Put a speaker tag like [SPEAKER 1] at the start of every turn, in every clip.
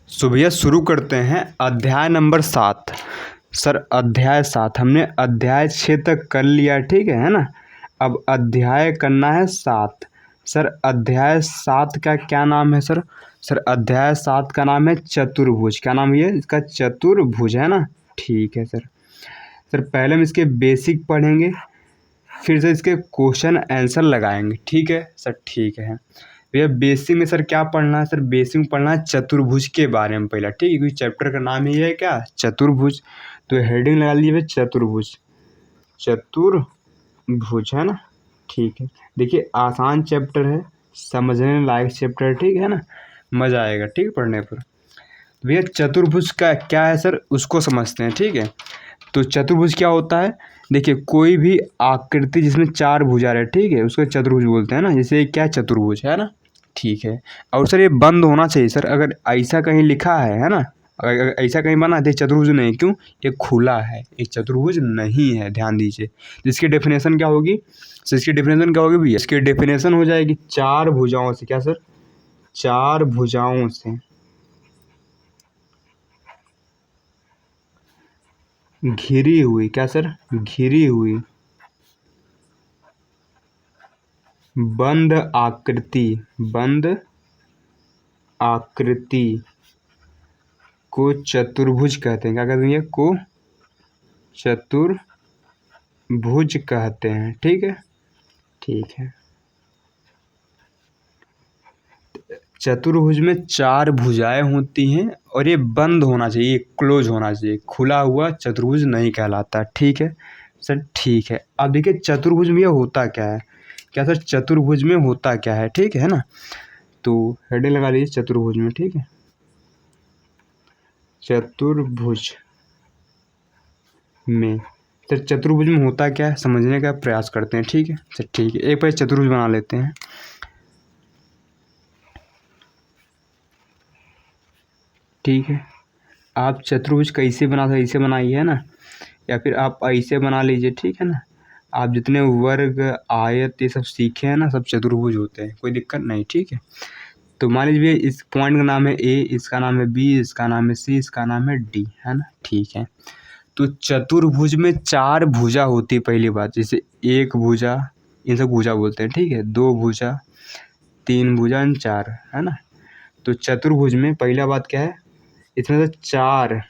[SPEAKER 1] सो भैया शुरू करते हैं अध्याय नंबर 7। सर अध्याय 7 हमने अध्याय 6 तक कर लिया, ठीक है ना। अब अध्याय करना है 7। सर अध्याय 7 का क्या नाम है सर? सर अध्याय 7 का नाम है चतुर्भुज। क्या नाम है ये इसका? चतुर्भुज, है ना। ठीक है सर। सर पहले हम इसके बेसिक पढ़ेंगे, फिर से इसके क्वेश्चन आंसर लगाएंगे, ठीक है सर। ठीक है भैया, बेसिक में सर क्या पढ़ना है? सर बेसिक में पढ़ना है चतुर्भुज के बारे में पहला, ठीक है, क्योंकि चैप्टर का नाम ही है क्या? चतुर्भुज। तो हेडिंग लगा लीजिए चतुर्भुज। चतुर्भुज, है ना। ठीक है, देखिए आसान चैप्टर है, समझने लायक चैप्टर है, ठीक है ना। मज़ा आएगा, ठीक है, पढ़ने पर। भैया चतुर्भुज का क्या है सर, उसको समझते हैं, ठीक है। तो चतुर्भुज क्या होता है? देखिए कोई भी आकृति जिसमें 4 भुजा रहे, ठीक है, उसको चतुर्भुज बोलते हैं ना। जैसे क्या चतुर्भुज, है ना। ठीक है। और सर ये बंद होना चाहिए सर, अगर ऐसा कहीं लिखा है ना, अगर ऐसा कहीं बना है तो चतुर्भुज नहीं, क्यों? ये खुला है, ये चतुर्भुज नहीं है, ध्यान दीजिए। इसकी डेफिनेशन क्या होगी? सर इसकी डेफिनेशन क्या होगी भैया? इसकी डेफिनेशन हो जाएगी 4 भुजाओं से। क्या सर? 4 भुजाओं से घिरी हुई। क्या सर? घिरी हुई बंद आकृति। बंद आकृति को चतुर्भुज कहते हैं। क्या कहते हैं? को चतुर्भुज कहते हैं, ठीक है। ठीक है। चतुर्भुज में 4 भुजाएं होती हैं और ये बंद होना चाहिए, क्लोज होना चाहिए। खुला हुआ चतुर्भुज नहीं कहलाता, ठीक है सर। ठीक है, अब देखिए चतुर्भुज में ये होता क्या है। क्या सर चतुर्भुज में होता क्या है, ठीक है ना। तो हेडिंग लगा लीजिए चतुर्भुज में, ठीक है। चतुर्भुज में सर चतुर्भुज में होता क्या है समझने का प्रयास करते हैं, ठीक है सर। ठीक है, एक बार चतुर्भुज बना लेते हैं, ठीक है। आप चतुर्भुज कैसे बना सकते, ऐसे बनाइए, है ना, या फिर आप ऐसे बना लीजिए, ठीक है ना। आप जितने वर्ग आयत ये सब सीखे हैं ना, सब चतुर्भुज होते हैं, कोई दिक्कत नहीं, ठीक है। तो मान लीजिए इस पॉइंट का नाम है ए, इसका नाम है बी, इसका नाम है सी, इसका नाम है डी, है ना। ठीक है, तो चतुर्भुज में 4 भुजा होती है, पहली बात। जैसे एक भुजा, इन सब भुजा बोलते हैं, ठीक है। 2 भुजा, 3 भुजा, 4, है ना। तो चतुर्भुज में पहला बात क्या है, इसमें से 4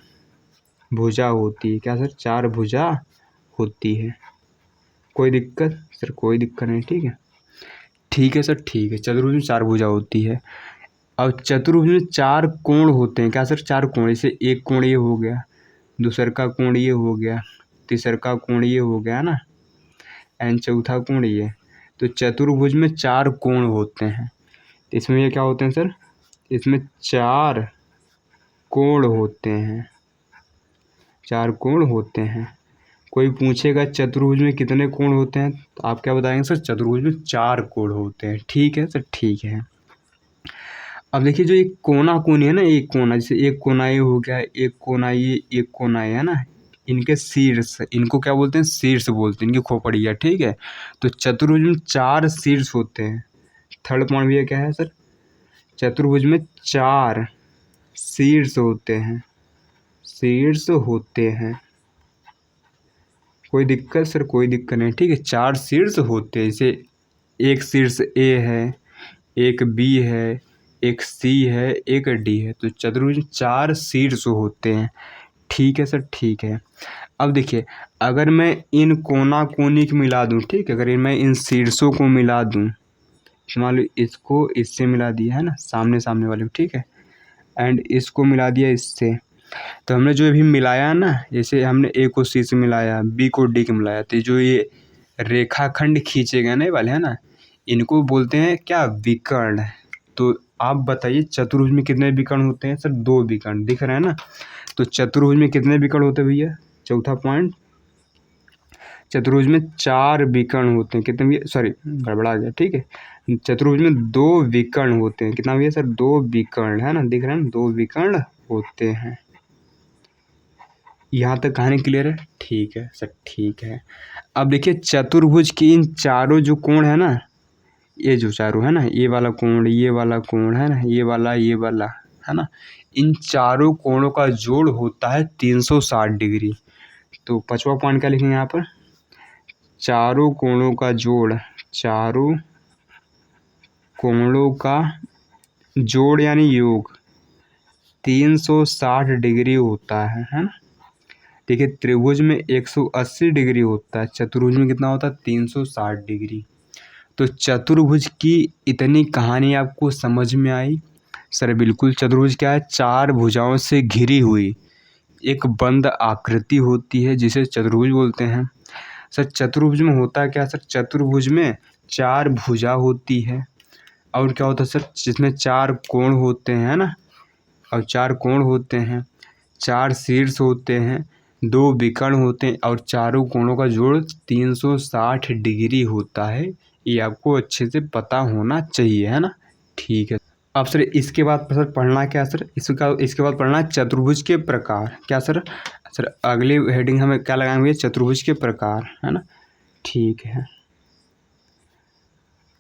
[SPEAKER 1] भुजा होती है। क्या सर? 4 भुजा होती है। कोई दिक्कत सर? कोई दिक्कत नहीं, ठीक है। ठीक है सर, ठीक है। चतुर्भुज में 4 भुजा होती है। अब चतुर्भुज में 4 कोण होते हैं। क्या सर? 4 कोण। जैसे एक कोण ये हो गया, दूसर का कोण ये हो गया, तीसर का कोण ये हो गया ना, एंड चौथा कोण ये। तो चतुर्भुज में 4 कोण होते हैं। इसमें ये क्या होते हैं सर? इसमें 4 कोण होते हैं। 4 कोण होते हैं। कोई पूछेगा चतुर्भुज में कितने कोण होते हैं, तो आप क्या बताएंगे सर? चतुर्भुज में 4 कोण होते हैं, ठीक है सर। ठीक है, अब देखिए जो एक कोना कोनी है ना, एक कोना, जैसे एक कोना ये हो गया, एक कोना ये, एक कोना ये, है ना। इनके शीर्ष, इनको क्या बोलते हैं? शीर्ष बोलते हैं, इनकी खोपड़ियाँ, ठीक है। तो चतुर्भुज में 4 शीर्ष होते हैं। थर्ड पॉइंट भी क्या है सर? चतुर्भुज में 4 शीर्ष होते हैं। शीर्ष होते हैं। कोई दिक्कत सर? कोई दिक्कत नहीं, ठीक है। 4 शीर्ष होते हैं। जैसे एक शीर्ष ए है, एक बी है, एक सी है, एक डी है। तो चतुर्भुज में 4 शीर्ष होते हैं, ठीक है सर। ठीक है, अब देखिए अगर मैं इन कोना कोनी को मिला दूं, ठीक है, अगर मैं इन शीर्षों को मिला दूं, मान लो इसको इससे मिला दिया, है ना, सामने सामने वाले को, ठीक है, एंड इसको मिला दिया इससे। तो हमने जो अभी मिलाया ना, जैसे हमने ए को सी से मिलाया, बी को डी के मिलाया, तो जो ये रेखाखंड खींचे गए ना, ये वाले, है ना, इनको बोलते हैं क्या? विकर्ण। तो आप बताइए चतुर्भुज में कितने विकर्ण होते हैं सर? 2 विकर्ण, दिख रहे हैं ना। तो चतुर्भुज में कितने विकर्ण होते हैं भैया? चौथा पॉइंट, चतुर्भुज में 4 विकर्ण होते हैं। कितने भैया? सॉरी गड़बड़ा गया, ठीक है। चतुर्भुज में 2 विकर्ण होते हैं। कितना भैया सर? 2 विकर्ण, है ना, दिख रहे हैं, 2 विकर्ण होते हैं। यहाँ तक कहानी क्लियर है? ठीक है सर, ठीक है। अब देखिए चतुर्भुज की इन चारों जो कोण है ना, ये जो चारों है ना, ये वाला कोण, ये वाला कोण, है ना, ये वाला, है ना, इन चारों कोणों का जोड़ होता है 360 डिग्री। तो 5वां पॉइंट क्या लिखेंगे यहाँ पर, चारों कोणों का जोड़, चारों कोणों का जोड़ यानी योग 360 डिग्री होता है ना। देखिए त्रिभुज में 180 डिग्री होता है, चतुर्भुज में कितना होता है 360 डिग्री। तो चतुर्भुज की इतनी कहानी आपको समझ में आई। सर बिल्कुल, चतुर्भुज क्या है, चार भुजाओं से घिरी हुई एक बंद आकृति होती है जिसे चतुर्भुज बोलते हैं। सर चतुर्भुज में होता क्या सर, चतुर्भुज में चार भुजा होती है और क्या होता है सर, जिसमें चार कोण होते हैं ना, और चार कोण होते हैं, चार शीर्ष होते हैं, दो विकर्ण होते हैं और चारों कोणों का जोड़ 360 डिग्री होता है। ये आपको अच्छे से पता होना चाहिए, है ना। ठीक है, अब सर इसके बाद सर पढ़ना क्या सर, इसके बाद पढ़ना चतुर्भुज के प्रकार। क्या सर, सर अगली हेडिंग हमें क्या लगाएंगे, चतुर्भुज के प्रकार, है ना। ठीक है,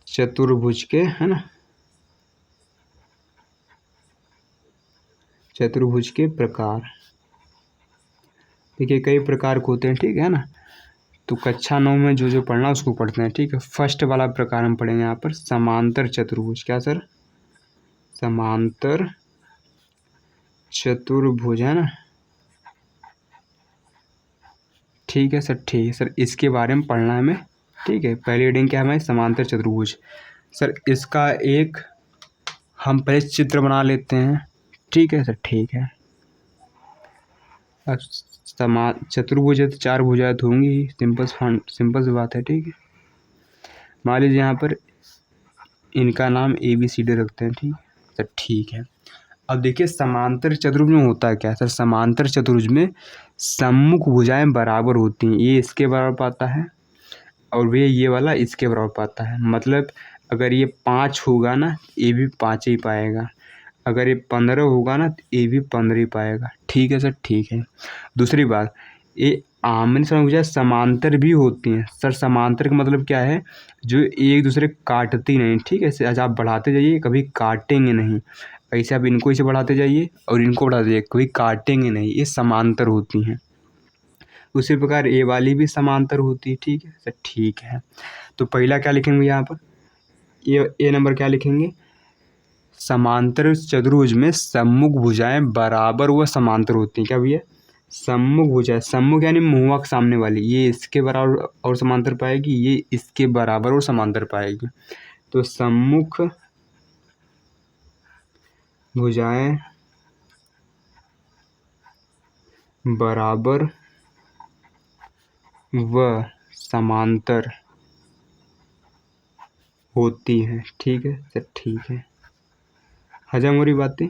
[SPEAKER 1] चतुर्भुज के, है ना, चतुर्भुज के प्रकार। देखिए कई प्रकार के होते हैं, ठीक है ना। तो कक्षा 9 में जो जो पढ़ना उसको पढ़ते हैं, ठीक है। फर्स्ट वाला प्रकार हम पढ़ेंगे यहाँ पर, समांतर चतुर्भुज। क्या सर, समांतर चतुर्भुज, है ना। ठीक है सर, ठीक है सर, इसके बारे में पढ़ना है हमें, ठीक है। पहली हेडिंग क्या है हमारी, समांतर चतुर्भुज। सर इसका एक हम पहले चित्र बना लेते हैं, ठीक है सर, ठीक है। अब चतुर्भुज है तो चार भुजाएं तो होंगी ही, सिंपल सी बात है, ठीक है। मान लीजिए यहाँ पर इनका नाम ABCD रखते हैं, ठीक है सर, ठीक है। अब देखिए समांतर चतुर्भुज में होता है क्या सर, समांतर चतुर्भुज में सम्मुख भुजाएं बराबर होती हैं, ये इसके बराबर पाता है और वे ये वाला इसके बराबर पाता है। मतलब अगर ये 5 होगा ना, ये भी 5 ही पाएगा। अगर ये 15 होगा ना तो ये भी 15 ही पाएगा, ठीक है सर, ठीक है। दूसरी बात, ये आमने सामने भुजाएं समांतर भी होती हैं। सर समांतर का मतलब क्या है, जो एक दूसरे काटती नहीं, ठीक है। ऐसे आप बढ़ाते जाइए कभी काटेंगे नहीं, ऐसे आप इनको इसे बढ़ाते जाइए और इनको बढ़ाते जाइए, कभी काटेंगे नहीं, ये समांतर होती हैं। उसी प्रकार ए वाली भी समांतर होती है, ठीक है सर, ठीक है। तो पहला क्या लिखेंगे यहाँ पर, ये ए नंबर क्या लिखेंगे, समांतर चतुर्भुज में सम्मुख भुजाएं बराबर व समांतर होती हैं। क्या भैया, सम्मुख भुजाएं, सम्मुख यानी मुंह के सामने वाली, ये इसके बराबर और समांतर पाएगी, ये इसके बराबर और समांतर पाएगी। तो सम्मुख भुजाएं बराबर व समांतर होती हैं, ठीक है सर, ठीक है। हजम हो रही बातें।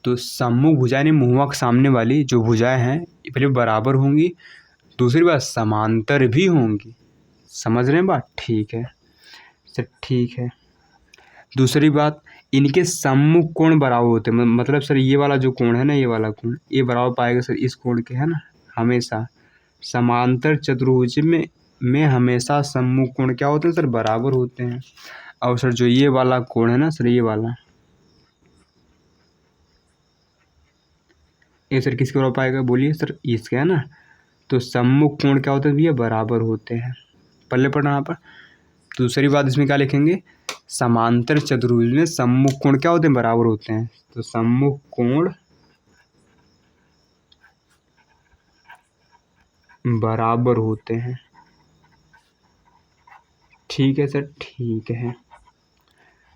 [SPEAKER 1] तो सम्मुख भुजाएं यानी मुंह के सामने वाली जो भुजाएं हैं ये पहले बराबर होंगी, दूसरी बात समांतर भी होंगी। समझ रहे हैं बात, ठीक है सर, ठीक है। दूसरी बात, इनके सम्मुख कोण बराबर होते हैं, मतलब सर ये वाला जो कोण है ना, ये वाला कोण ये बराबर पाएगा सर इस कोण के, है ना। हमेशा समांतर चतुर्भुज में हमेशा सम्मुख कोण क्या होते हैं सर, बराबर होते हैं। और सर जो ये वाला कोण है ना सर, ये वाला, ये सर किसके बराबर पाएगा, बोलिए सर, इसके, है ना। तो सम्मुख कोण क्या होते हैं भैया, बराबर होते हैं। पल्ले पढ़ना यहाँ पर। दूसरी बात इसमें क्या लिखेंगे, समांतर चतुर्भुज में सम्मुख कोण क्या होते हैं, बराबर होते हैं। तो सम्मुख कोण बराबर होते हैं, ठीक है सर, ठीक है।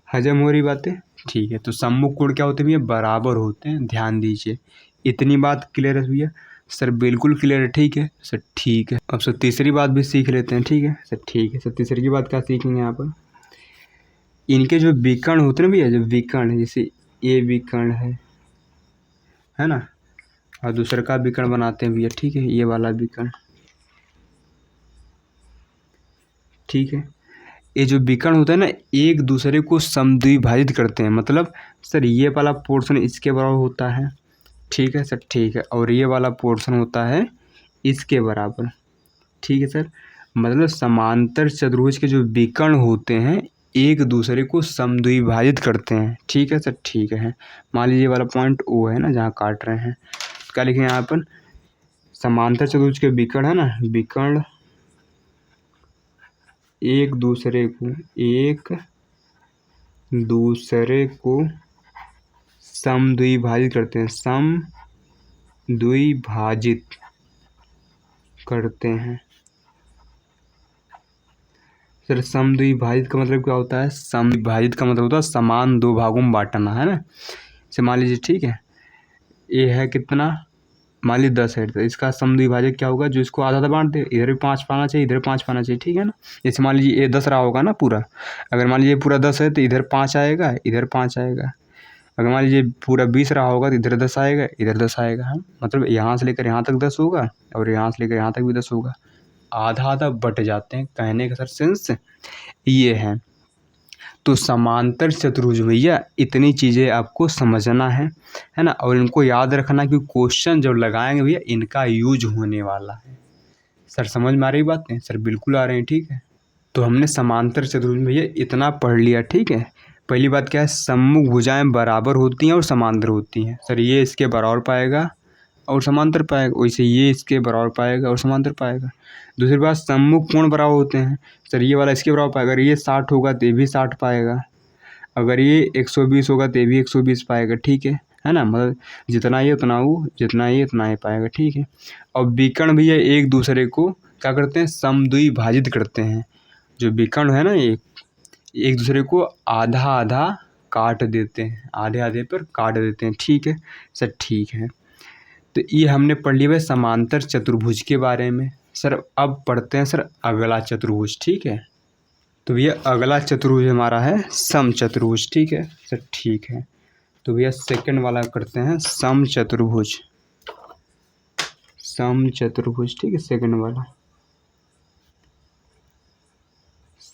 [SPEAKER 1] हजम हो रही बातें, ठीक है। तो सम्मुख कोण क्या होते हैं भैया, बराबर होते हैं, ध्यान दीजिए। इतनी बात क्लियर है भैया, सर बिल्कुल क्लियर है, ठीक है सर, ठीक है। अब सर तीसरी बात भी सीख लेते हैं, ठीक है सर, ठीक है सर। तीसरी की बात क्या सीखेंगे यहाँ पर, इनके जो विकर्ण होते हैं भैया, जो विकर्ण, जैसे ये विकर्ण है ना, और दूसरे का विकर्ण बनाते हैं भैया, ठीक है, ये वाला विकर्ण, ठीक है। ये जो विकर्ण होता है ना, एक दूसरे को समद्विभाजित करते हैं। मतलब सर ये वाला पोर्शन इसके बराबर होता है, ठीक है सर, ठीक है, और ये वाला पोर्शन होता है इसके बराबर, ठीक है सर। मतलब समांतर चतुर्भुज के जो विकर्ण होते हैं एक दूसरे को समद्विभाजित करते हैं। ठीक है सर, ठीक है। मान लीजिए वाला पॉइंट ओ है ना जहाँ काट रहे हैं, क्या लिखें यहाँ पर, समांतर चतुर्भुज के विकर्ण है ना, विकर्ण एक दूसरे को समद्विभाजित करते हैं, समद्विभाजित करते हैं। सर समद्विभाजित का मतलब क्या होता है, समद्विभाजित का मतलब होता है समान दो भागों में बांटना, है ना। जैसे मान लीजिए, ठीक है, ये है कितना, मान लीजिए 10 है, तो इसका समद्विभाजक क्या होगा, जो इसको आधा आधा बांट दे, इधर भी 5 पाना चाहिए, इधर 5 पाना चाहिए, ठीक है ना। जैसे मान लीजिए ये 10 रहा होगा ना पूरा, अगर मान लीजिए पूरा 10 है तो इधर 5 आएगा, इधर 5 आएगा। अगर मान लीजिए पूरा 20 रहा होगा तो इधर 10 आएगा, इधर 10 आएगा, हाँ। मतलब यहाँ से लेकर यहाँ तक 10 होगा और यहाँ से लेकर यहाँ तक भी 10 होगा, आधा आधा बट जाते हैं, कहने का सर सेंस ये है। तो समांतर चतुर्भुज भैया इतनी चीज़ें आपको समझना है ना, और इनको याद रखना कि क्वेश्चन जब लगाएंगे भैया इनका यूज होने वाला है। सर समझ में आ रही बातें, सर बिल्कुल आ रही हैं, ठीक है। तो हमने समांतर चतुर्भुज भैया इतना पढ़ लिया, ठीक है। पहली बात क्या है, सम्मुख भुजाएं बराबर होती हैं और समांतर होती हैं। सर ये इसके बराबर पाएगा और समांतर पाएगा, वैसे ये इसके बराबर पाएगा और समांतर पाएगा। दूसरी बात, सम्मुख कोण बराबर होते हैं। सर ये वाला इसके बराबर पाएगा, अगर ये 60 होगा तो ये भी 60 पाएगा, अगर ये 120 होगा तो ये भी 120 पाएगा, ठीक है ना। मतलब जितना ये उतना वो, जितना ये उतना ये पाएगा, ठीक है। और विकर्ण भैया एक दूसरे को क्या करते हैं, समद्विभाजित करते हैं। जो विकर्ण है ना, एक दूसरे को आधा आधा काट देते हैं, आधे आधे पर काट देते हैं, ठीक है सर, ठीक है। तो ये हमने पढ़ लिया है समांतर चतुर्भुज के बारे में। सर अब पढ़ते हैं सर अगला चतुर्भुज, ठीक है। तो भैया अगला चतुर्भुज हमारा है समचतुर्भुज, ठीक है सर, ठीक है। तो भैया सेकंड वाला करते हैं समचतुर्भुज, समचतुर्भुज, ठीक है, सेकंड वाला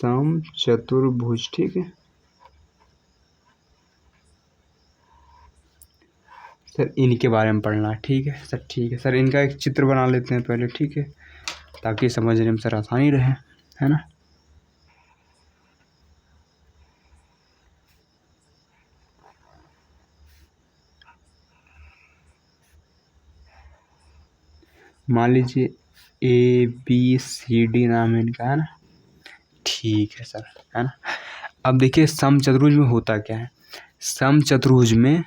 [SPEAKER 1] समचतुर्भुज, ठीक है सर। इनके बारे में पढ़ना, ठीक है सर, ठीक है सर। इनका एक चित्र बना लेते हैं पहले, ठीक है, ताकि समझने में सर आसानी रहे, है ना। मान लीजिए ABCD नाम है इनका, है ना, ठीक है सर, है ना। अब देखिए समचतुर्भुज में होता क्या है, समचतुर्भुज में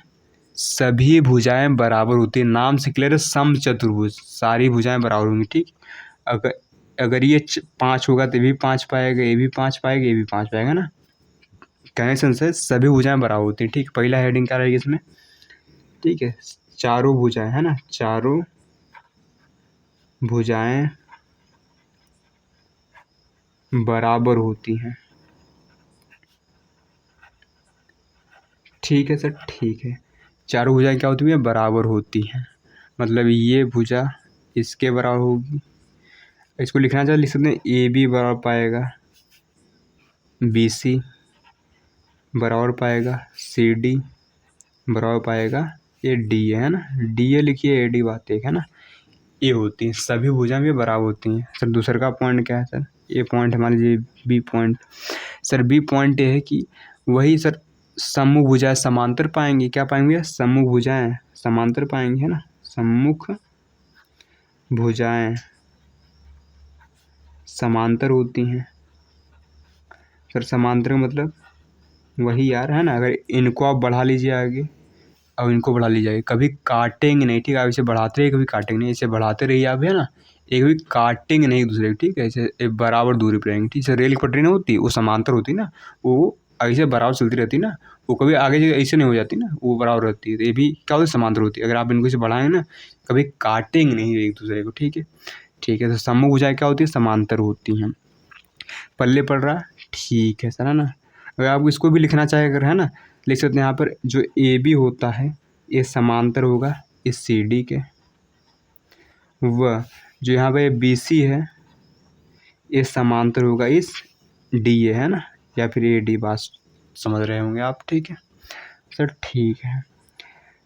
[SPEAKER 1] सभी भुजाएं बराबर होती है, नाम से क्लियर है, समचतुर्भुज सारी भुजाएं बराबर होंगी, ठीक। अगर अगर ये 5 होगा तो ये भी 5 पाएगा, ये भी 5 पाएगा, ये भी 5 पाएगा ना। कनेक्शन से सभी भुजाएं बराबर होती हैं, ठीक। पहला हेडिंग क्या रहेगी इसमें, ठीक है, चारों भुजाएं, है ना, चारों भुजाएं बराबर होती हैं, ठीक है सर, ठीक है। चारों भुजाएं क्या होती हैं, बराबर होती हैं। मतलब ये भुजा इसके बराबर होगी, इसको लिखना चाहिए, लिख सकते हैं AB बराबर पाएगा BC, बराबर पाएगा CD, बराबर पाएगा AD, है ना, DA लिखिए, AD बात एक है ना। ये होती हैं सभी भुजाएं भी बराबर होती हैं। सर दूसरा का पॉइंट क्या है सर, ये पॉइंट है मान लीजिए B point. Sir B point ये है कि वही सर सम्मुख भुजाएं समांतर पाएंगे, क्या पाएंगे, सम्मुख भुजाएं समांतर पाएंगे, है ना, सम्मुख भुजाएं समांतर होती हैं। सर समांतर का मतलब वही यार, है ना, अगर इनको आप बढ़ा लीजिए आगे और इनको बढ़ा लीजिए आगे, कभी काटेंगे नहीं, ठीक है। आप इसे बढ़ाते रहिए, कभी काटेंगे नहीं, इसे बढ़ाते रहिए आप, है ना, एक भी काटेंगे नहीं एक दूसरे को, ठीक है। इसे बराबर दूरी पर रहेंगे, ठीक है। रेल की पटरी नहीं होती, वो समांतर होती ना, वो ऐसे बराबर चलती रहती ना, वो कभी आगे जगह ऐसे नहीं हो जाती ना, वो बराबर रहती है। तो ये भी क्या होती है, समांतर होती है। अगर आप इनको इसे बढ़ाएंगे ना, कभी काटेंगे नहीं एक दूसरे को, ठीक है, ठीक है। तो सम्मुख भुजाएं क्या होती है, समांतर होती हैं। पल्ले पड़ रहा, ठीक है सर, है ना। अगर आप इसको भी लिखना चाहे अगर, है ना, लिख सकते हैं यहाँ पर जो AB होता है ये समांतर होगा इस CD के, वह जो यहाँ पे BC है ये समांतर होगा इस DA, है ना, या फिर AD, बात समझ रहे होंगे आप, ठीक है सर, ठीक है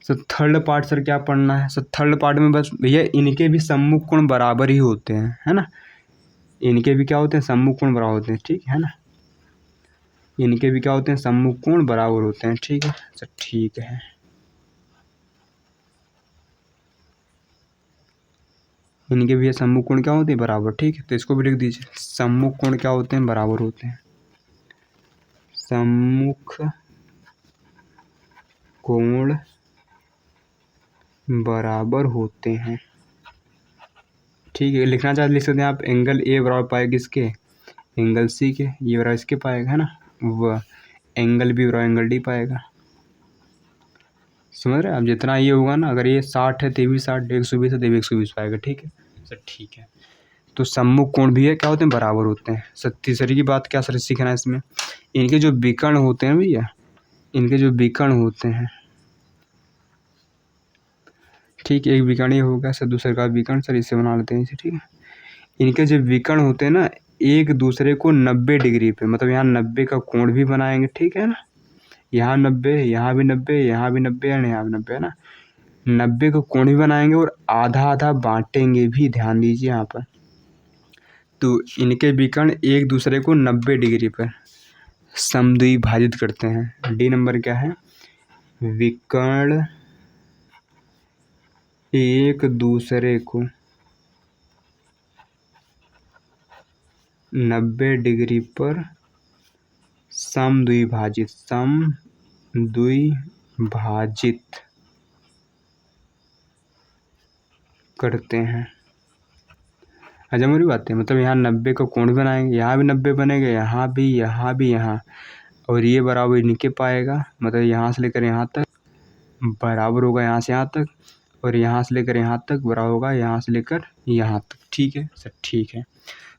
[SPEAKER 1] सर। थर्ड पार्ट सर क्या पढ़ना है सर, थर्ड पार्ट में बस भैया इनके भी सम्मुख कोण बराबर ही होते हैं, है ना, इनके भी क्या होते हैं, सम्मुख कोण बराबर होते हैं, ठीक है ना। इनके भी क्या होते हैं, सम्मुख कोण बराबर होते हैं। ठीक है सर, ठीक है। इनके भी सम्मुख कोण क्या होते हैं, बराबर। ठीक है, तो इसको भी लिख दीजिए, सम्मुख कोण क्या होते हैं, बराबर होते हैं। सम्मुख कोण बराबर होते हैं। ठीक है, लिखना चाहते लिख सकते हैं आप, एंगल ए बराबर पाएगा किसके, एंगल सी के, ये बराबर इसके पाएगा, है ना। वह एंगल बी बराबर एंगल डी पाएगा। समझ रहे हैं आप, जितना ये होगा ना, अगर ये 60 है तो ये भी 60, 120 है तो ये भी 120 पाएगा। ठीक है सर, ठीक है। तो सम्मुख कोण भी है क्या होते हैं, बराबर होते हैं। सर तीसरी की बात क्या सर सीखना है इसमें, इनके जो विकर्ण होते हैं भैया, इनके जो विकर्ण होते हैं, ठीक है, एक विकर्ण ये हो गया सर, दूसरे का विकर्ण सर इससे बना लेते हैं इसे। ठीक है, इनके जो विकर्ण होते हैं ना, एक दूसरे को 90 डिग्री पे, मतलब यहाँ 90 का कोण भी बनाएंगे। ठीक है ना, यहाँ 90, यहाँ भी 90, यहाँ भी 90 है, यहाँ भी 90 है ना, 90 का कोण भी बनाएंगे और आधा आधा बांटेंगे भी, ध्यान दीजिए यहाँ पर। तो इनके विकर्ण एक दूसरे को 90 डिग्री पर समद्विभाजित करते हैं। डी नंबर क्या है, विकर्ण एक दूसरे को 90 डिग्री पर समद्विभाजित करते हैं। हजम हो रही बात है, मतलब यहाँ 90 का कोण बनाएंगे, यहाँ भी 90 बनेगा, यहाँ भी, यहाँ भी, यहाँ, और ये बराबर इनके पाएगा, मतलब यहाँ से लेकर यहाँ तक बराबर होगा, यहाँ से यहाँ तक, और यहाँ से लेकर यहाँ तक बराबर होगा, यहाँ से लेकर यहाँ तक। ठीक है सर, ठीक है।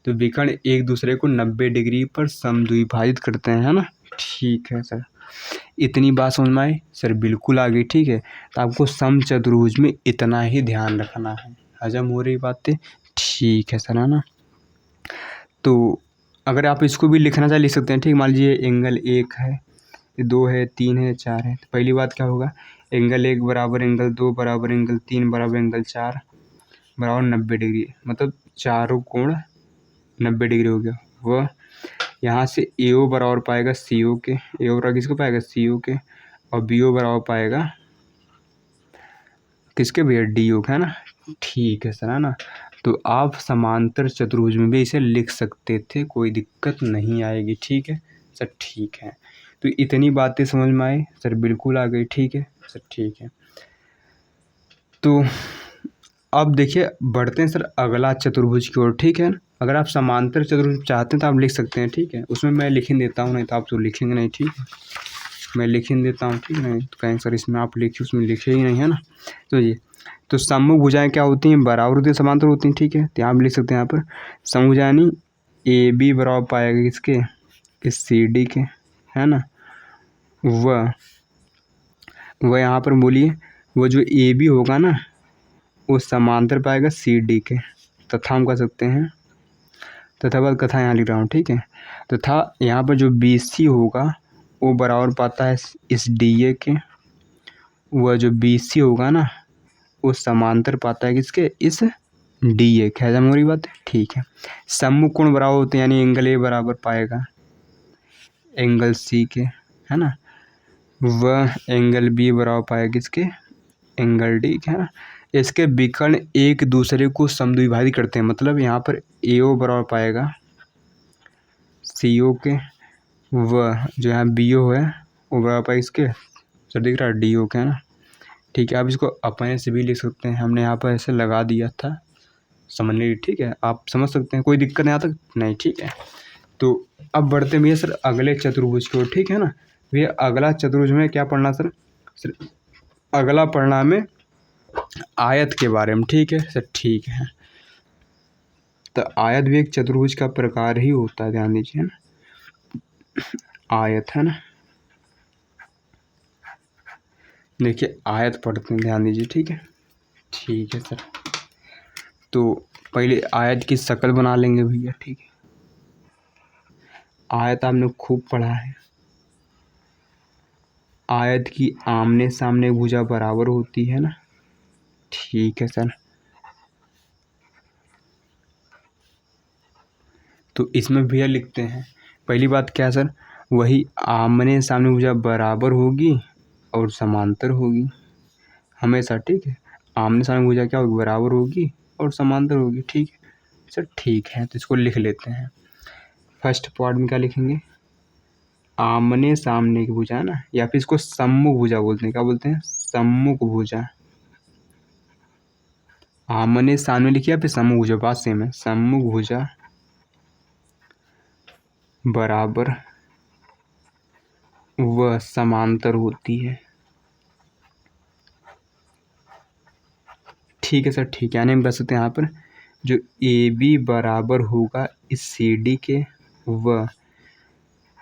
[SPEAKER 1] तो विकर्ण एक दूसरे को 90 डिग्री पर समद्विभाजित करते हैं, है ना। ठीक है सर, इतनी बात समझ में आई सर, बिल्कुल आ गई। ठीक है, तो आपको समचतुर्भुज में इतना ही ध्यान रखना है। हजम हो रही बातें, ठीक है सर, है ना। तो अगर आप इसको भी लिखना चाहे लिख सकते हैं। ठीक, मान लीजिए एंगल 1 है, 2 है, 3 है, 4 है, तो पहली बात क्या होगा, एंगल 1 बराबर एंगल 2 बराबर एंगल 3 बराबर एंगल 4 बराबर 90 डिग्री, मतलब चारों कोण 90 डिग्री हो गया। वह यहाँ से ए ओ बराबर पाएगा सी ओ के, ए ओ बराबर किसको पाएगा, सी ओ के, और बी ओ बराबर पाएगा किसके भैया, डी ओ के, है ना। ठीक है सर, है ना। तो आप समांतर चतुर्भुज में भी इसे लिख सकते थे, कोई दिक्कत नहीं आएगी। ठीक है सर, ठीक है। तो इतनी बातें समझ में आई सर, बिल्कुल आ गई। ठीक है सर, ठीक है। तो अब देखिए बढ़ते हैं सर अगला चतुर्भुज की ओर। ठीक है ना, अगर आप समांतर चतुर्भुज चाहते हैं तो आप लिख सकते हैं। ठीक है, उसमें मैं लिख ही देता हूँ, नहीं तो आप तो लिखेंगे नहीं। ठीक है, मैं लिख ही देता हूँ। ठीक है, नहीं तो कहेंगे सर इसमें आप लिखिए, उसमें लिखे ही नहीं, है ना। तो ये तो सम्मुख भुजाएं क्या होती हैं, बराबर होती हैं, समांतर होती हैं। ठीक है, तो आप लिख सकते हैं यहाँ पर सम्मुख भुजाएं ए बी बराबर पाएगा किसके, इस सी डी के, है ना। वह यहाँ पर बोलिए, वो जो ए बी होगा ना, वो समांतर पाएगा सी डी के, तथा हम कह सकते हैं, तथा बाद कथा यहाँ लिख रहा हूँ। ठीक है, तथा यहाँ पर जो बी सी होगा वो बराबर पाता है इस डी ए के, वह जो बी सी होगा ना वो समांतर पाता है किसके, इस डी ए के। हजम हो रही बात है, ठीक है। सम्मुख कोण बराबर होते हैं, यानी एंगल ए बराबर पाएगा एंगल सी के, है ना। वह एंगल बी बराबर पाएगा किसके, एंगल डी के, है ना। इसके विकर्ण एक दूसरे को समद्विभाजित करते हैं, मतलब यहाँ पर ए ओ बराबर पाएगा सी ओ के, वह जो यहाँ बी ओ है वो बराबर पाएगा इसके, सर दिख रहा है, डी ओ के, है ना। ठीक है, आप इसको अपने से भी लिख सकते हैं, हमने यहाँ पर ऐसे लगा दिया था समझने के। ठीक है, आप समझ सकते हैं, कोई दिक्कत नहीं आता नहीं। ठीक है, तो अब बढ़ते हैं भैया सर अगले चतुर्भुज की ओर। ठीक है ना भैया, अगला चतुर्भुज में क्या पढ़ना सर अगला पढ़ना हमें आयत के बारे में। ठीक है सर, ठीक है। तो आयत भी एक चतुर्भुज का प्रकार ही होता है, ध्यान दीजिए ना, आयत, है ना। देखिए आयत पढ़ते हैं, ध्यान दीजिए। ठीक है, ठीक है सर। तो पहले आयत की शक्ल बना लेंगे भैया। ठीक है, आयत आपने खूब पढ़ा है, आयत की आमने सामने भुजा बराबर होती है ना। ठीक है सर, तो इसमें भैया लिखते हैं, पहली बात क्या है सर, वही आमने सामने भुजा बराबर होगी और समांतर होगी हमेशा, ठीक है। आमने सामने भुजा क्या होगी, बराबर होगी और समांतर होगी, ठीक है सर। ठीक है, तो इसको लिख लेते हैं। फर्स्ट पार्ट में क्या लिखेंगे, आमने सामने की भुजा है ना, या फिर इसको सम्मुख भुजा बोलते हैं। क्या बोलते हैं, सम्मुख भुजा। आमने सामने लिखिए या फिर सम्मुख भुजा, बात सेम है। सम्मुख भुजा बराबर व समांतर होती है, ठीक है सर। ठीक है, यानी हम बता सकते हैं यहाँ पर जो ए बी बराबर होगा इस सी डी के, व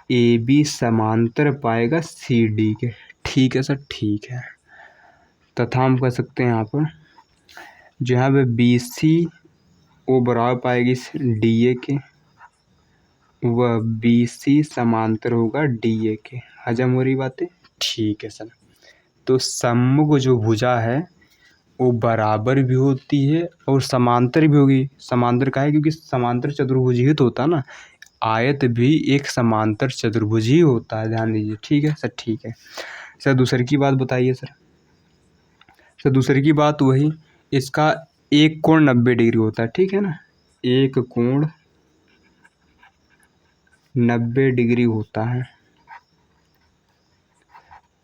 [SPEAKER 1] ए बी समांतर पाएगा सी डी के, ठीक है सर। ठीक है, तथा हम कह सकते हैं यहाँ पर जो यहाँ पे बी सी वो बराबर पाएगी इस डी ए के, व बी सी समांतर होगा डी ए के। हजम हो रही बातें, ठीक है सर। तो सम्मुख जो भुजा है वो बराबर भी होती है और समांतर भी होगी। समांतर का है क्योंकि समांतर चतुर्भुज ही तो होता है ना, आयत भी एक समांतर चतुर्भुज ही होता है, ध्यान दीजिए, ठीक है सर। ठीक है सर, दूसरे की बात बताइए सर। सर दूसरे की बात वही, इसका एक कोण 90 डिग्री होता है, ठीक है ना। एक कोण 90 डिग्री होता है।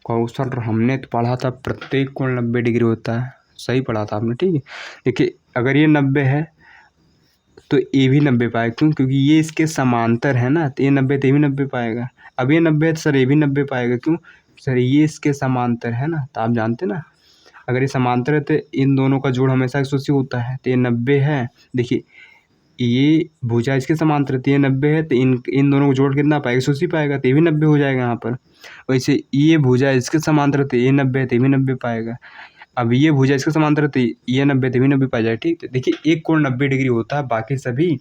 [SPEAKER 1] कौशल हमने तो पढ़ा था प्रत्येक कोण 90 डिग्री होता है, सही पढ़ा था आपने, ठीक है। देखिए अगर ये 90 है तो ये भी 90 पाएगा, क्यों, क्योंकि ये इसके समांतर है ना, तो ये 90 तो ये भी 90 पाएगा। अब ये 90 है तो सर ये भी 90 पाएगा, क्यों सर, ये इसके समांतर है ना। तो आप जानते ना, अगर ये समांतर है तो इन दोनों का जोड़ हमेशा 180 होता है, तो ये 90 है। देखिए ये भुजा इसके समांतर है तो ये 90 है, तो इन दोनों को जोड़ कितना पाएगा, 180 पाएगा, तो ये भी 90 हो जाएगा यहाँ पर। वैसे ये भुजा इसके समांतर है तो ये 90 है तो ये भी 90 पाएगा। अब ये भुजा इसके समांतर है तो ये 90 तो भी 90 पाया जाए, ठीक है। देखिए एक कोण 90 डिग्री होता है, बाकी सभी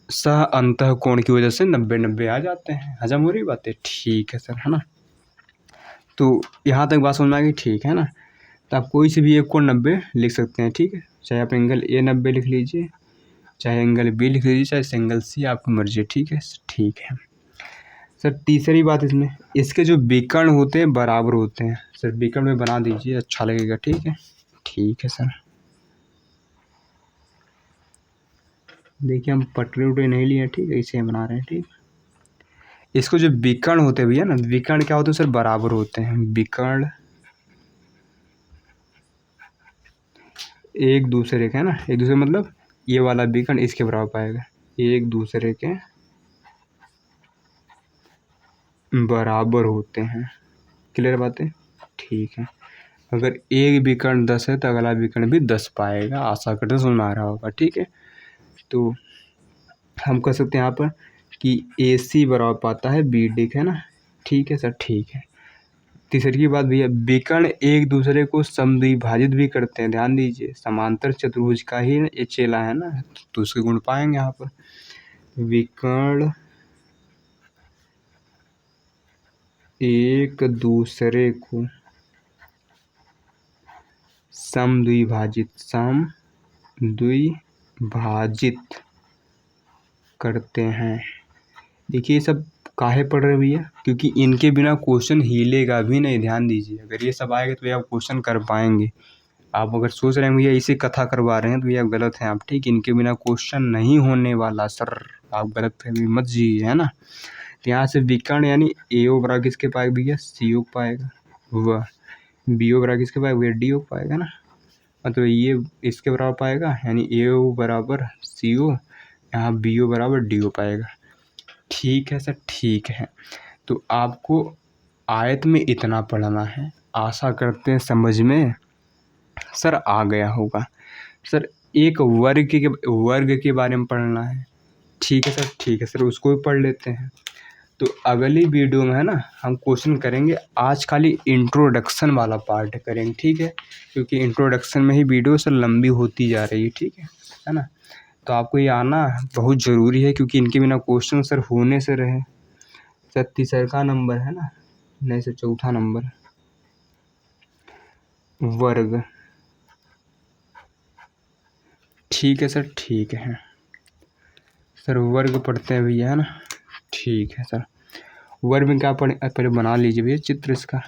[SPEAKER 1] सह अंतः कोण की वजह से 90-90 आ जाते हैं। हजम हो रही बातें, ठीक है सर, है ना। तो यहाँ तक बात समझ में आ गई, ठीक है ना। तो आप कोई से भी एक कोण 90 लिख सकते हैं, ठीक है। चाहे आप एंगल ए 90 लिख लीजिए, चाहे एंगल बी लिख लीजिए, चाहे एंगल सी, आपकी मर्जी है, ठीक है। ठीक है सर, तीसरी बात इसमें, इसके जो विकर्ण होते हैं बराबर होते हैं। सर विकर्ण में बना दीजिए, अच्छा लगेगा, ठीक है। ठीक है सर, देखिए हम पटरी उटरी नहीं लिए, ठीक है, इसे बना रहे हैं, ठीक। इसको जो विकर्ण होते हैं भैया ना, विकर्ण क्या होते हैं सर, बराबर होते हैं। विकर्ण एक दूसरे के, है ना, एक दूसरे मतलब ये वाला विकर्ण इसके बराबर पाएगा, एक दूसरे के बराबर होते हैं। क्लियर बात है, ठीक है। अगर एक विकर्ण 10 है तो अगला विकर्ण भी 10 पाएगा, आशा करते समझ में आ रहा होगा, ठीक है। तो हम कह सकते हैं यहाँ पर कि ए सी बराबर पाता है बी डी, है ना, ठीक है सर। ठीक है, तीसरी की बात भैया, विकर्ण एक दूसरे को समद्विभाजित भी करते हैं, ध्यान दीजिए, समांतर चतुर्भुज का ही ये चेला है ना, तो उसके गुण पाएंगे यहाँ पर। विकर्ण एक दूसरे को समद्विभाजित करते हैं। देखिए ये सब काहे पढ़ रहे भैया, क्योंकि इनके बिना क्वेश्चन हिलेगा भी नहीं, ध्यान दीजिए। अगर ये सब आएगा तो भैया आप क्वेश्चन कर पाएंगे। आप अगर सोच रहे हैं भैया इसे कथा करवा रहे हैं तो भैया आप गलत हैं, आप, ठीक, इनके बिना क्वेश्चन नहीं होने वाला सर, आप गलत फहमी मत जिए, है ना। तो यहाँ से विकर्ण यानी ए ओ बराबर किसके पाएगा भैया, सी ओ पाएगा, वह बी ओ बराबर किसके पाएगा भैया, डी ओ पाएगा ना। मतलब ये इसके बराबर पाएगा, यानी ए ओ बराबर सी ओ, यहाँ बी ओ बराबर डी ओ पाएगा, ठीक है सर। ठीक है, तो आपको आयत में इतना पढ़ना है, आशा करते हैं समझ में सर आ गया होगा। सर एक वर्ग के बारे में पढ़ना है, ठीक है सर। ठीक है सर, उसको भी पढ़ लेते हैं। तो अगली वीडियो में है ना हम क्वेश्चन करेंगे, आज खाली इंट्रोडक्शन वाला पार्ट करेंगे, ठीक है, क्योंकि इंट्रोडक्शन में ही वीडियो सर लंबी होती जा रही है, ठीक है ना। तो आपको ये आना बहुत ज़रूरी है, क्योंकि इनके बिना क्वेश्चन सर होने से रहे। सर तीसरा नंबर है ना, नहीं सर चौथा नंबर, वर्ग, ठीक है सर। ठीक है सर, वर्ग पढ़ते हैं भैया, है ना, ठीक है सर। वर्ग में क्या पहले बना लीजिए भैया चित्र इसका।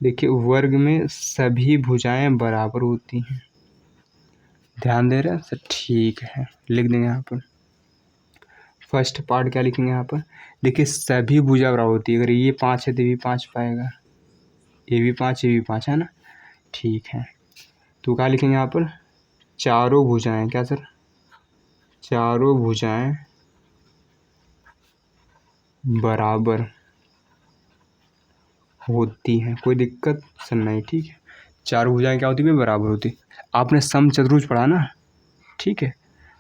[SPEAKER 1] देखिए वर्ग में सभी भुजाएं बराबर होती हैं, ध्यान दे रहे हैं सर? ठीक है, लिख देंगे यहाँ पर। फर्स्ट पार्ट क्या लिखेंगे यहाँ पर? देखिए सभी भुजा बराबर होती है, अगर ये 5 है तो ये भी 5 पाएगा, ये भी 5 ये भी 5 है ना। ठीक है, तो क्या लिखेंगे यहाँ पर? चारों भुजाएं, क्या सर? चारों भुजाएं बराबर होती हैं, कोई दिक्कत सर नहीं। ठीक है, चारों भुजाएं क्या होती है? बराबर होती। आपने समचतुर्भुज पढ़ा ना? ठीक है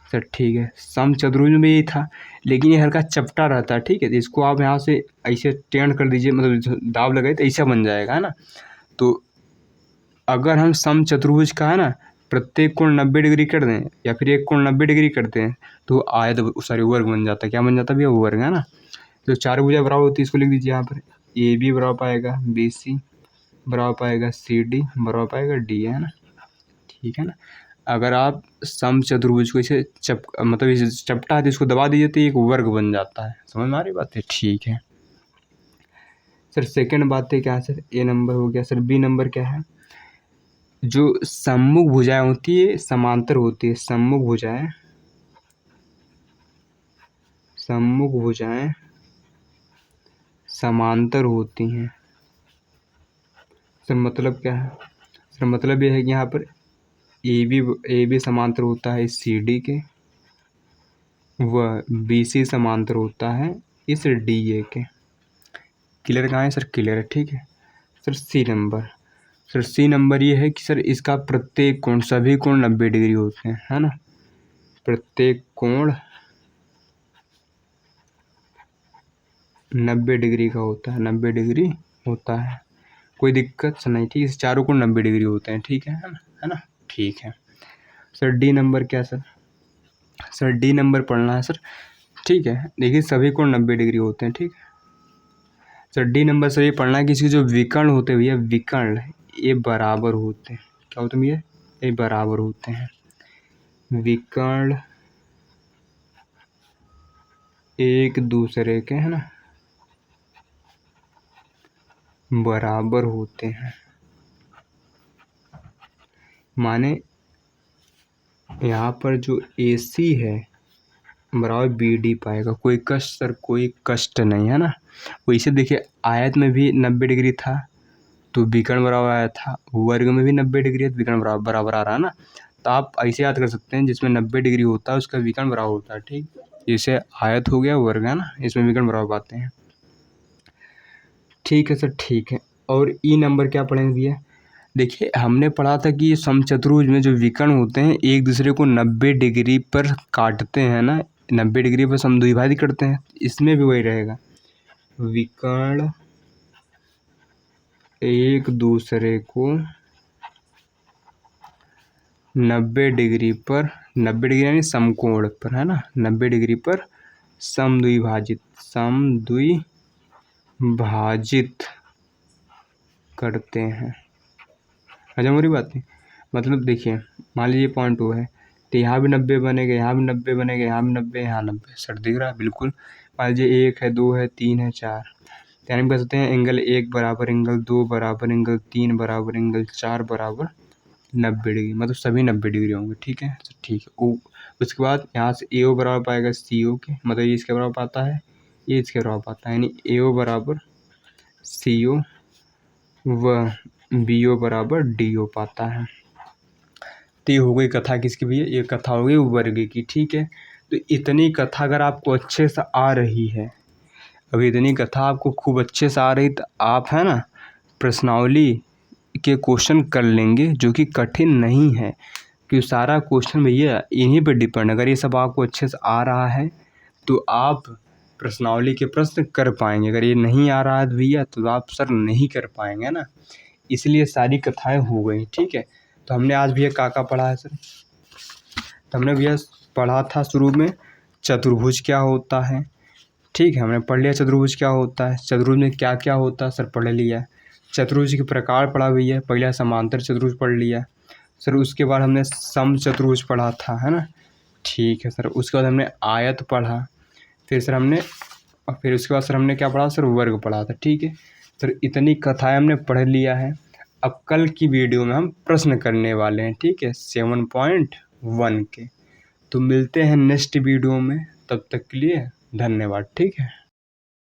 [SPEAKER 1] सर, ठीक है। समचतुर्भुज में ये था, लेकिन ये हल्का चपटा रहता है, ठीक है। तो इसको आप यहाँ से ऐसे टेढ़ कर दीजिए, मतलब दाब लगाए तो ऐसा बन जाएगा, है ना। तो अगर हम समचतुर्भुज का है ना प्रत्येक कोण 90 डिग्री कर दें या फिर एक कोण 90 डिग्री करते हैं तो आयत सॉरी वर्ग बन जाता है। क्या बन जाता है भैया? वर्ग, है ना। तो चार भुजा बराबर होती है, इसको लिख दीजिए यहाँ पर। ए बी बराबर पाएगा बी सी, बराबर पाएगा सी डी, बराबर पाएगा डी, है ना। ठीक है ना। अगर आप समचतुर्भुज को इसे मतलब इसे चपटा है तो इसको दबा दीजिए तो एक वर्ग बन जाता है। समझ में आ रही बात है? ठीक है सर। सेकंड बात है क्या है सर? ए नंबर हो गया सर। बी नंबर क्या है? जो सम्मुख भुजाएं होती है समांतर होती है। सम्मुख भुजाएं समांतर होती हैं। सर मतलब क्या है? सर मतलब ये है कि यहाँ पर ए बी समांतर होता है इस सी डी के, व बी सी समांतर होता है इस डी ए के। क्लियर कहाँ है सर? क्लियर है, ठीक है sir. C number, sir C number ये है कि सर इसका प्रत्येक कोण, सभी कोण 90 डिग्री होते हैं, है ना। प्रत्येक कोण 90 डिग्री का होता है, 90 डिग्री होता है, कोई दिक्कत नहीं। ठीक है, चारों कोण 90 डिग्री होते हैं, ठीक है ना, है ना। ठीक है सर। डी नंबर क्या सर? सर डी नंबर पढ़ना है सर। ठीक है, देखिए सभी कोण 90 डिग्री होते हैं, ठीक है सर। डी नंबर सर ये पढ़ना है कि इसके जो विकर्ण होते हैं भैया, विकर्ण ये बराबर होते हैं। क्या होते हैं भैया? ये बराबर होते हैं। विकर्ण एक दूसरे के, है ना, बराबर होते हैं। माने यहाँ पर जो ए सी है बराबर बी डी पाएगा, कोई कष्ट सर, कोई कष्ट नहीं, है ना। वैसे देखिए आयत में भी 90 डिग्री था तो विकर्ण बराबर आया था, वर्ग में भी 90 डिग्री है तो विकर्ण बराबर आ रहा है ना। तो आप ऐसे याद कर सकते हैं, जिसमें 90 डिग्री होता है उसका विकर्ण बराबर होता है, ठीक। जैसे आयत हो गया, वर्ग है ना, इसमें विकर्ण बराबर पाते हैं। ठीक है सर, ठीक है। और ई नंबर क्या पढ़ेंगे भैया? देखिए हमने पढ़ा था कि समचतुर्भुज में जो विकर्ण होते हैं एक दूसरे को 90 डिग्री पर काटते हैं ना, 90 डिग्री पर समद्विभाजित करते हैं। इसमें भी वही रहेगा, विकर्ण एक दूसरे को 90 डिग्री पर, 90 डिग्री यानी समकोण पर, है ना, 90 डिग्री पर समद्विभाजित करते हैं। अच्छा मेरी बात नहीं, मतलब देखिए मान लीजिए पॉइंट 2 है तो यहाँ भी 90 बनेगा, यहाँ भी 90 बनेगा, यहाँ भी 90, यहाँ 90। सर दिख रहा है बिल्कुल। मान लीजिए 1 है, 2 है, 3 है, 4, तो यानी हम कह सकते हैं एंगल 1 बराबर एंगल 2 बराबर एंगल 3 बराबर एंगल 4 बराबर 90 डिग्री, मतलब सभी 90 डिग्री होंगे, ठीक है। तो ठीक है, उसके बाद यहाँ से ए ओ बराबर पाएगा सी ओ के, मतलब ये इसके बराबर पाता है, ये इसके बराबर पाता है, यानी ए ओ बराबर सी ओ व बी ओ बराबर डी ओ पाता है। तो ये हो गई कथा किसकी भैया? ये कथा हो गई वर्ग की, ठीक है। तो इतनी कथा अगर आपको अच्छे से आ रही है, अभी इतनी कथा आपको खूब अच्छे से आ रही, तो आप है ना प्रश्नावली के क्वेश्चन कर लेंगे, जो कि कठिन नहीं है, क्योंकि सारा क्वेश्चन भैया इन्हीं पर डिपेंड। अगर ये सब आपको अच्छे से आ रहा है तो आप प्रश्नावली के प्रश्न कर पाएंगे, अगर ये नहीं आ रहा है तो भैया तो आप सर नहीं कर पाएंगे ना। इसलिए सारी कथाएं हो गई, ठीक है। तो हमने आज भैया का पढ़ा है सर? तो हमने भैया पढ़ा था शुरू में चतुर्भुज क्या होता है, ठीक है, हमने पढ़ लिया चतुर्भुज क्या होता है, चतुर्भुज में क्या क्या होता है सर पढ़ लिया। चतुर्भुज के प्रकार पढ़ा भैया, पहला समांतर चतुर्भुज पढ़ लिया सर। उसके बाद हमने समचतुर्भुज पढ़ा था, है ना, ठीक है सर। उसके बाद हमने आयत पढ़ा, फिर सर हमने फिर उसके बाद सर हमने क्या पढ़ा सर, वर्ग पढ़ा था। ठीक है सर, इतनी कथाएं हमने पढ़ लिया है। अब कल की वीडियो में हम प्रश्न करने वाले हैं, ठीक है, 7.1 के। तो मिलते हैं नेक्स्ट वीडियो में, तब तक के लिए धन्यवाद। ठीक है।